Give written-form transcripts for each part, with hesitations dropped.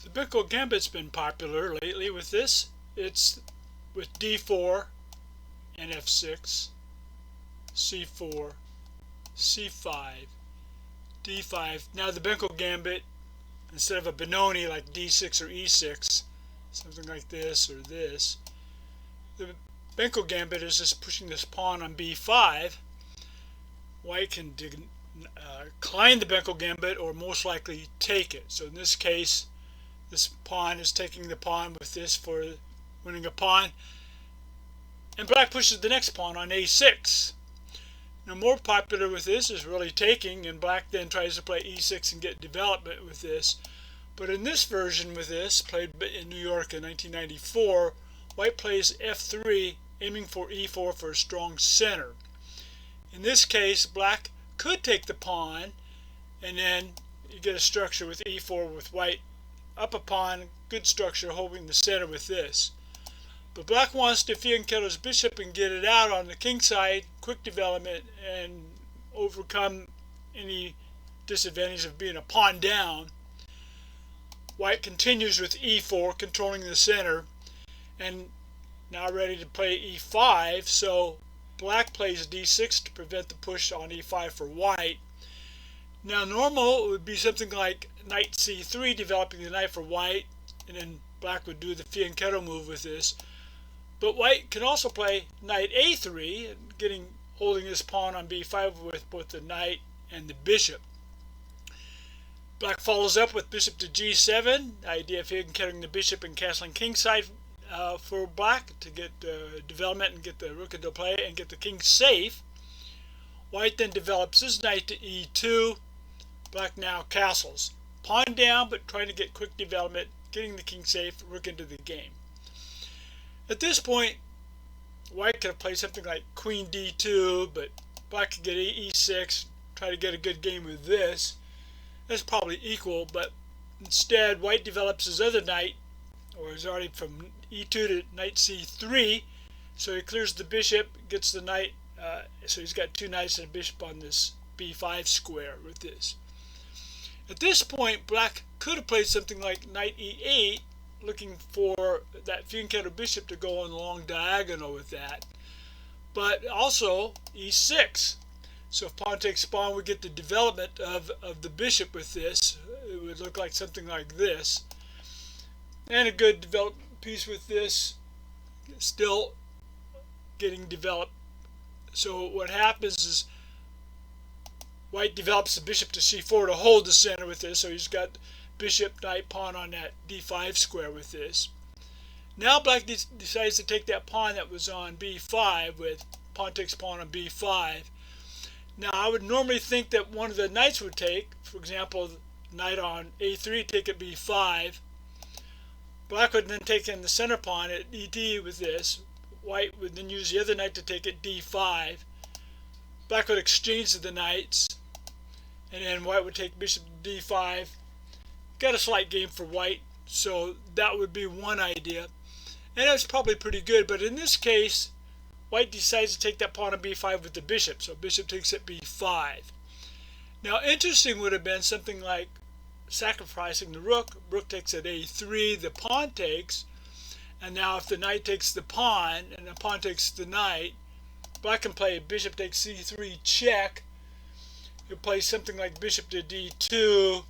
The Benko Gambit's been popular lately with this. It's with d4 and f6, c4, c5, d5. Now the Benko Gambit, instead of a Benoni like d6 or e6, something like this or this, the Benko Gambit is just pushing this pawn on b5. White can decline the Benko Gambit or most likely take it. So in this case, this pawn is taking the pawn with this for winning a pawn, and black pushes the next pawn on a6. Now more popular with this is really taking, and black then tries to play e6 and get development with this. But in this version with this, played in New York in 1994, white plays f3, aiming for e4 for a strong center. In this case, black could take the pawn, and then you get a structure with e4 with white up a pawn, good structure, holding the center with this. But black wants to fianchetto his bishop and get it out on the king side, quick development, and overcome any disadvantage of being a pawn down. White continues with e4, controlling the center, and now ready to play e5, so black plays d6 to prevent the push on e5 for white. Now normal it would be something like knight c3, developing the knight for white, and then black would do the fianchetto move with this. But white can also play knight a3, holding his pawn on b5 with both the knight and the bishop. Black follows up with bishop to g7, the idea of fianchettoing the bishop and castling kingside for black to get development and get the rook into play and get the king safe. White then develops his knight to e2. Black now castles. Pawn down, but trying to get quick development, getting the king safe, rook into the game. At this point, white could have played something like queen d2, but black could get e6, try to get a good game with this. That's probably equal, but instead white develops his other knight, or is already from e2 to knight c3, so he clears the bishop, gets the knight, so he's got two knights and a bishop on this b5 square with this. At this point, black could have played something like knight e8, looking for that fianchetto bishop to go on the long diagonal with that, but also e6. So if pawn takes pawn, we get the development of the bishop with this. It would look like something like this. And a good development piece with this, still getting developed. So what happens is white develops the bishop to c4 to hold the center with this, so he's got bishop, knight, pawn on that d5 square with this. Now black decides to take that pawn that was on b5 with pawn takes pawn on b5. Now I would normally think that one of the knights would take, for example, knight on a3, take at b5. Black would then take in the center pawn at ed with this. White would then use the other knight to take at d5. Black would exchange the knights, and then white would take bishop to d5. Got a slight game for white, so that would be one idea. And that's probably pretty good, but in this case, white decides to take that pawn on b5 with the bishop, so bishop takes at b5. Now interesting would have been something like sacrificing the rook. Rook takes at a3, the pawn takes, and now if the knight takes the pawn and the pawn takes the knight, black can play bishop takes c3 check. He'll play something like bishop to d2,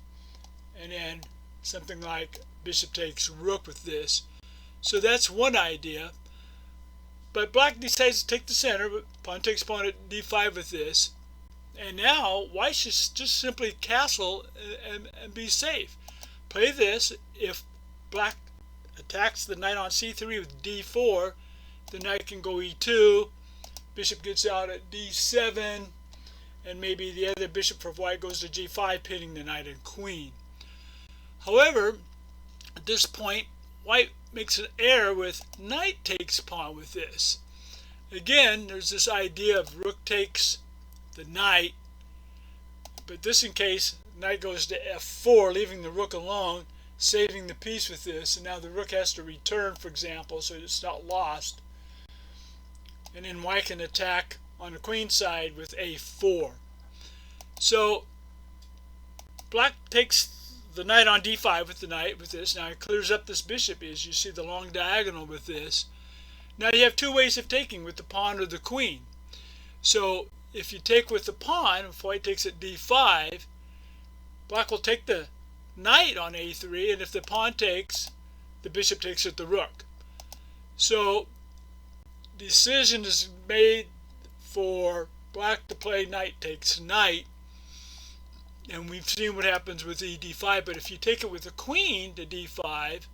and then something like bishop takes rook with this. So that's one idea. But black decides to take the center, but pawn takes pawn at d5 with this. And now white should just simply castle and be safe. Play this. If black attacks the knight on c3 with d4, the knight can go e2, bishop gets out at d7, and maybe the other bishop for white goes to g5, pinning the knight and queen. However, at this point, white makes an error with knight takes pawn with this. Again, there's this idea of rook takes the knight, but this in case knight goes to f4, leaving the rook alone, saving the piece with this, and now the rook has to return, for example, so it's not lost. And then white can attack on the queen side with a4. So black takes the knight on d5 with the knight with this. Now it clears up this bishop as you see the long diagonal with this. Now you have two ways of taking, with the pawn or the queen. So if you take with the pawn, if white takes at d5, black will take the knight on a3, and if the pawn takes, the bishop takes at the rook. So decision is made for black to play knight takes knight, and we've seen what happens with e d5. But if you take it with the queen to d5,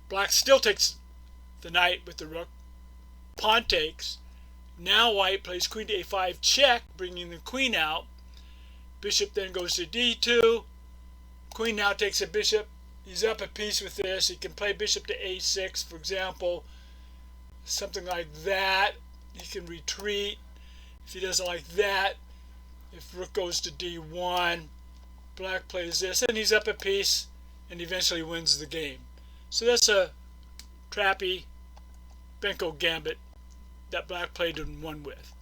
black still takes the knight with the rook, pawn takes. Now white plays queen to a5 check, bringing the queen out. Bishop then goes to d2. Queen now takes a bishop. He's up a piece with this. He can play bishop to a6, for example, something like that. He can retreat if he doesn't like that. If rook goes to d1, black plays this, and he's up a piece and eventually wins the game. So that's a trappy Benko Gambit that black played and won with.